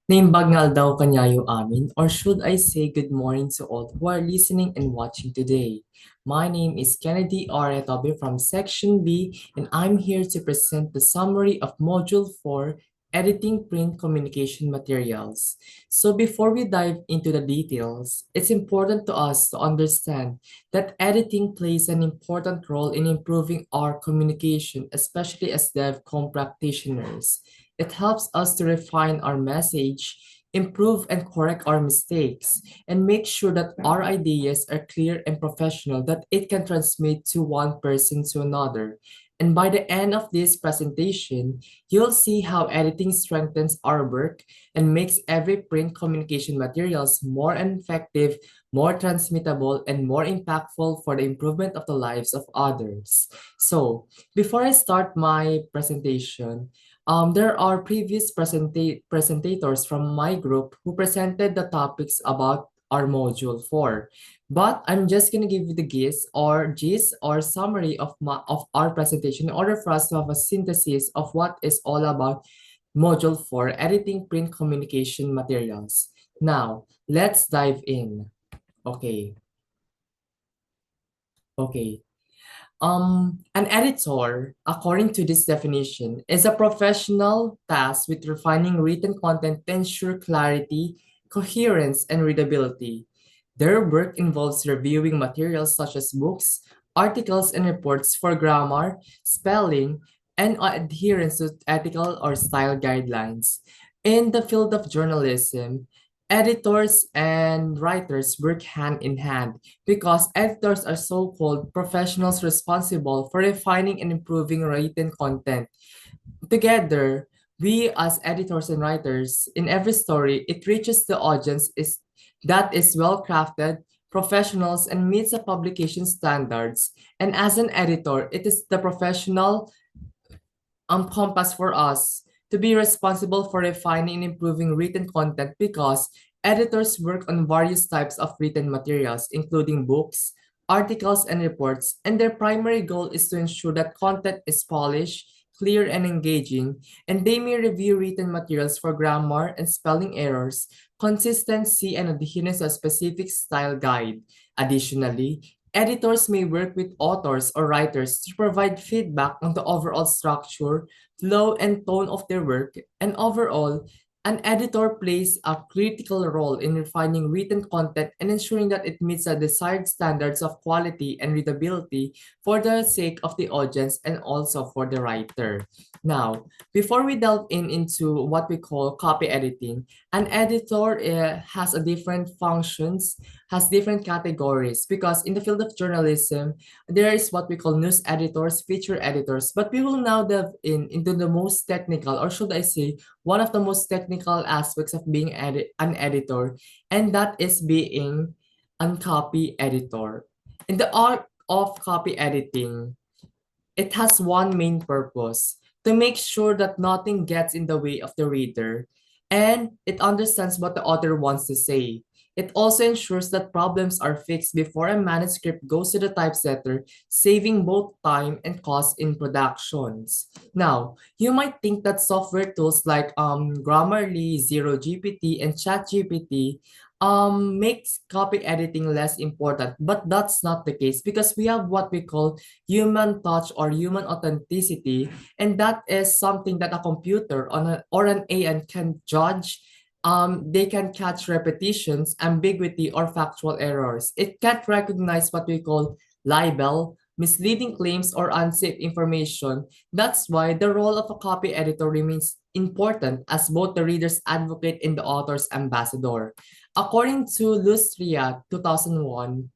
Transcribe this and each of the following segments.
Naimbagnal daw kanyayo amin, or should I say good morning to all who are listening and watching today. My name is Kennedy Aretobe from Section B, and I'm here to present the summary of Module 4, Editing Print Communication Materials. So before we dive into the details, it's important to us to understand that editing plays an important role in improving our communication, especially as DevCom practitioners. It helps us to refine our message, improve and correct our mistakes, and make sure that our ideas are clear and professional that it can transmit to one person to another. And by the end of this presentation, you'll see how editing strengthens our work and makes every print communication materials more effective, more transmittable, and more impactful for the improvement of the lives of others. So, before I start my presentation, there are previous presentators from my group who presented the topics about our module 4. But I'm just going to give you the gist or summary of our presentation in order for us to have a synthesis of what is all about module 4, editing print communication materials. Now, let's dive in. Okay. Okay. An editor, according to this definition, is a professional tasked with refining written content to ensure clarity, coherence, and readability. Their work involves reviewing materials such as books, articles, and reports for grammar, spelling, and adherence to ethical or style guidelines. In the field of journalism, editors and writers work hand in hand because editors are so-called professionals responsible for refining and improving written content. Together, we as editors and writers, in every story, it reaches the audience that is well crafted, professionals, and meets the publication standards. And as an editor, it is the professional compass for us to be responsible for refining and improving written content because editors work on various types of written materials, including books, articles, and reports, and their primary goal is to ensure that content is polished, clear, and engaging, and they may review written materials for grammar and spelling errors, consistency, and adherence to a specific style guide. Additionally, editors may work with authors or writers to provide feedback on the overall structure, flow, and tone of their work, and overall, an editor plays a critical role in refining written content and ensuring that it meets the desired standards of quality and readability for the sake of the audience and also for the writer. Now, before we delve into what we call copy editing, an editor has a different functions, has different categories because in the field of journalism, there is what we call news editors, feature editors, but we will now delve into the most technical, or should I say, one of the most technical aspects of being an editor, and that is being a copy editor. In the art of copy editing, it has one main purpose to make sure that nothing gets in the way of the reader and it understands what the author wants to say. It also ensures that problems are fixed before a manuscript goes to the typesetter, saving both time and cost in productions. Now, you might think that software tools like Grammarly, Zero GPT, and ChatGPT makes copy editing less important, but that's not the case because we have what we call human touch or human authenticity, and that is something that a computer or an AI can judge. They can catch repetitions, ambiguity, or factual errors. It can't recognize what we call libel, misleading claims, or unsafe information. That's why the role of a copy editor remains important as both the reader's advocate and the author's ambassador. According to Lustria 2001,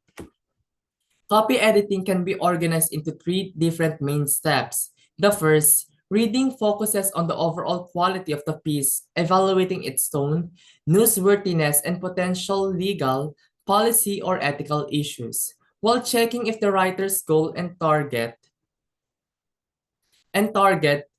copy editing can be organized into three different main steps. The first, reading focuses on the overall quality of the piece, evaluating its tone, newsworthiness, and potential legal, policy, or ethical issues, while checking if the writer's goal and target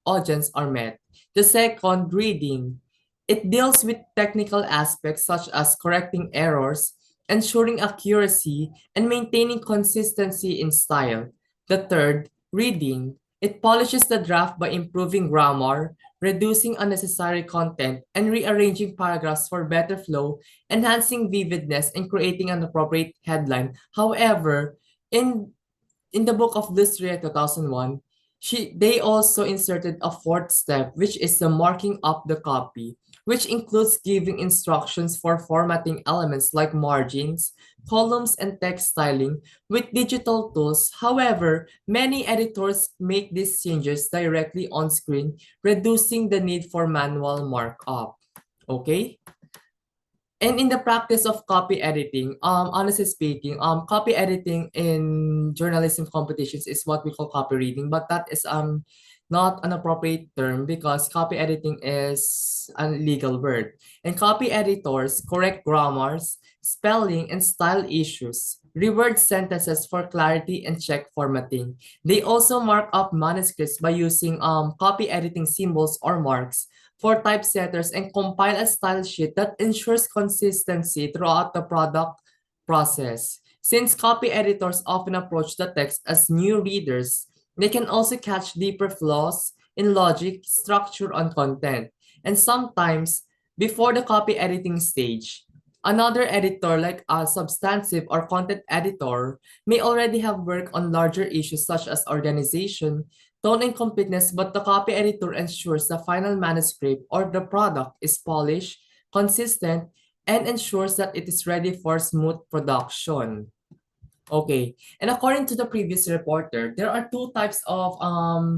audience are met. The second, reading. It deals with technical aspects such as correcting errors, ensuring accuracy, and maintaining consistency in style. The third, reading. It polishes the draft by improving grammar, reducing unnecessary content, and rearranging paragraphs for better flow, enhancing vividness, and creating an appropriate headline. However, in in the book of Lustria 2001, they also inserted a fourth step, which is the marking up the copy, which includes giving instructions for formatting elements like margins, columns, and text styling with digital tools. However, many editors make these changes directly on screen, reducing the need for manual markup. Okay? And in the practice of copy editing, honestly speaking, copy editing in journalism competitions is what we call copy reading, but that is not an appropriate term because copy editing is a legal word. And copy editors correct grammars, spelling, and style issues, reword sentences for clarity, and check formatting. They also mark up manuscripts by using copy editing symbols or marks for typesetters and compile a style sheet that ensures consistency throughout the product process. Since copy editors often approach the text as new readers, they can also catch deeper flaws in logic, structure, and content. And sometimes, before the copy editing stage, another editor, like a substantive or content editor, may already have worked on larger issues such as organization, tone, and completeness, but the copy editor ensures the final manuscript or the product is polished, consistent, and ensures that it is ready for smooth production. Okay, and according to the previous reporter, there are two types of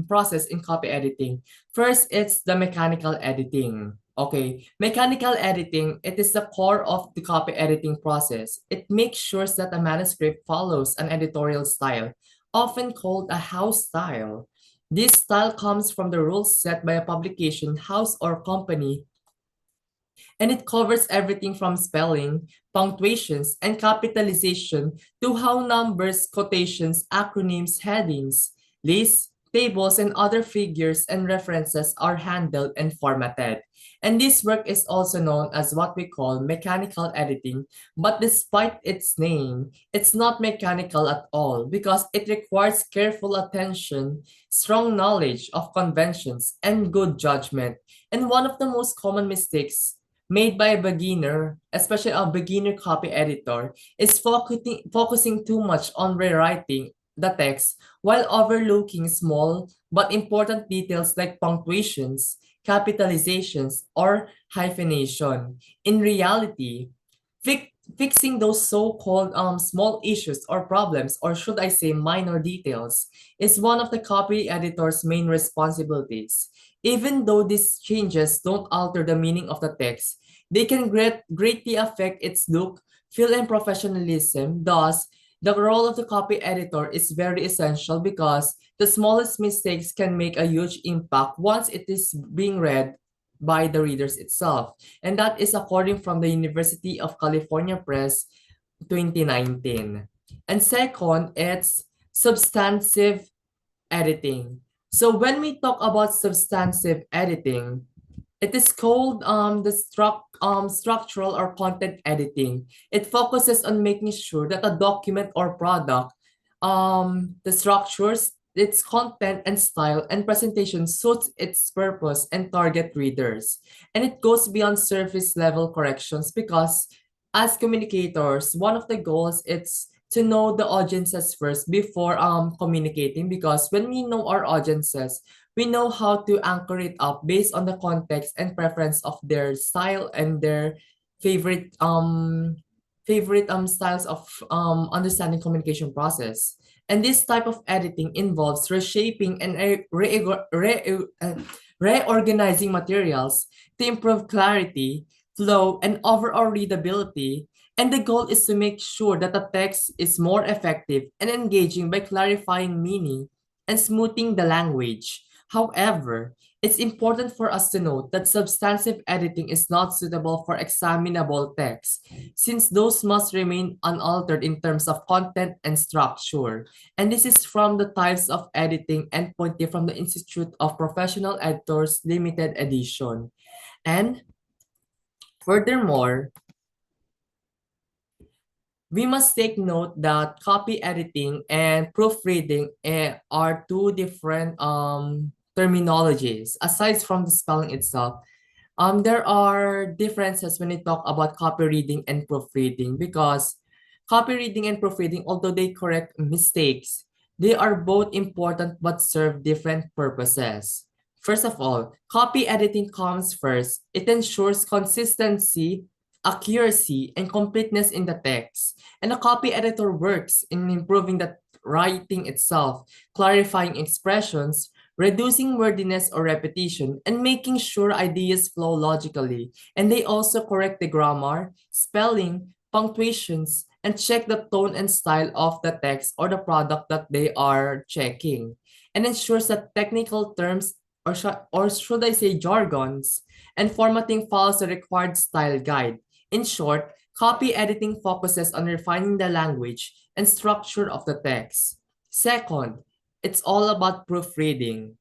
process in copy editing. First, it's the mechanical editing. Okay, mechanical editing, it is the core of the copy editing process. It makes sure that a manuscript follows an editorial style, often called a house style. This style comes from the rules set by a publication house or company, and it covers everything from spelling, punctuations, and capitalization to how numbers, quotations, acronyms, headings, lists, tables, and other figures and references are handled and formatted. And this work is also known as what we call mechanical editing, but despite its name, it's not mechanical at all because it requires careful attention, strong knowledge of conventions, and good judgment. And one of the most common mistakes made by a beginner, especially a beginner copy editor, is focusing too much on rewriting the text while overlooking small but important details like punctuations, capitalizations, or hyphenation. In reality, fixing those so-called small issues or problems, or should I say minor details, is one of the copy editor's main responsibilities. Even though these changes don't alter the meaning of the text, they can greatly affect its look, feel, and professionalism. Thus, the role of the copy editor is very essential because the smallest mistakes can make a huge impact once it is being read by the readers itself. And that is according from the University of California Press 2019. And second, it's substantive editing. So when we talk about substantive editing, it is called structural or content editing. It focuses on making sure that a document or product, the structures, its content and style and presentation suits its purpose and target readers. And it goes beyond surface level corrections because as communicators, one of the goals is to know the audiences first before communicating, because when we know our audiences, we know how to anchor it up based on the context and preference of their style and their favorite styles of understanding communication process. And this type of editing involves reshaping and reorganizing materials to improve clarity, flow, and overall readability. And the goal is to make sure that the text is more effective and engaging by clarifying meaning and smoothing the language. However, it's important for us to note that substantive editing is not suitable for examinable text, since those must remain unaltered in terms of content and structure. And this is from the Types of Editing and pointed from the Institute of Professional Editors Limited Edition. And furthermore, We must take note that copy editing and proofreading are two different terminologies. Aside from the spelling itself, there are differences when we talk about copy reading and proofreading because copy reading and proofreading, although they correct mistakes, they are both important but serve different purposes. First of all, copy editing comes first. It ensures consistency, accuracy, and completeness in the text. And a copy editor works in improving the writing itself, clarifying expressions, reducing wordiness or repetition, and making sure ideas flow logically. And they also correct the grammar, spelling, punctuations, and check the tone and style of the text or the product that they are checking, and ensures that technical terms or should I say jargons and formatting follows the required style guide. In short, copy editing focuses on refining the language and structure of the text. Second, it's all about proofreading.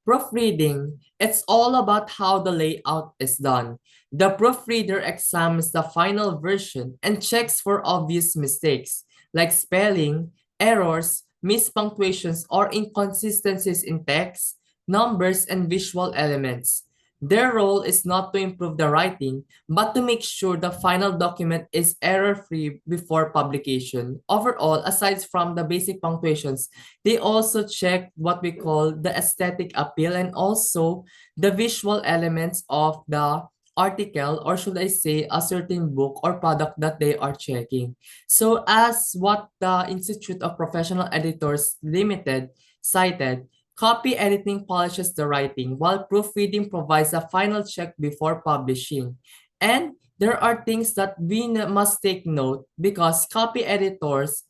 Proofreading, it's all about how the layout is done. The proofreader examines the final version and checks for obvious mistakes like spelling, errors, mispunctuations, or inconsistencies in text, numbers, and visual elements. Their role is not to improve the writing, but to make sure the final document is error-free before publication. Overall, aside from the basic punctuations, they also check what we call the aesthetic appeal and also the visual elements of the article, or should I say a certain book or product that they are checking. So as what the Institute of Professional Editors Limited cited, copy editing polishes the writing while proofreading provides a final check before publishing. And there are things that we must take note because copy editors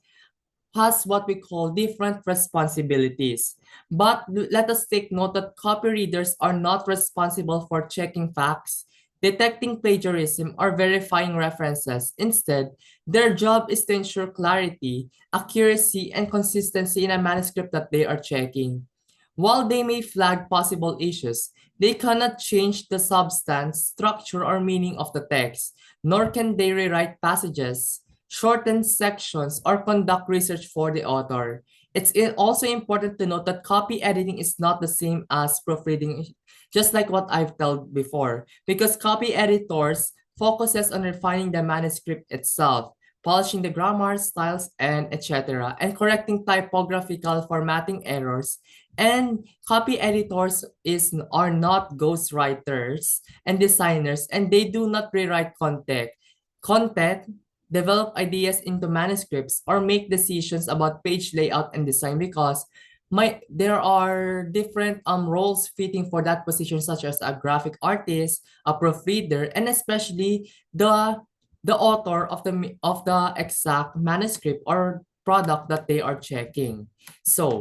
has what we call different responsibilities. But let us take note that copy readers are not responsible for checking facts, detecting plagiarism, or verifying references. Instead, their job is to ensure clarity, accuracy, and consistency in a manuscript that they are checking. While they may flag possible issues, they cannot change the substance, structure, or meaning of the text, nor can they rewrite passages, shorten sections, or conduct research for the author. It's also important to note that copy editing is not the same as proofreading, just like what I've told before, because copy editors focuses on refining the manuscript itself, polishing the grammar, styles, and etc., and correcting typographical formatting errors. And copy editors are not ghostwriters and designers, and they do not rewrite content, develop ideas into manuscripts, or make decisions about page layout and design because there are different roles fitting for that position, such as a graphic artist, a proofreader, and especially the author of the exact manuscript or product that they are checking. So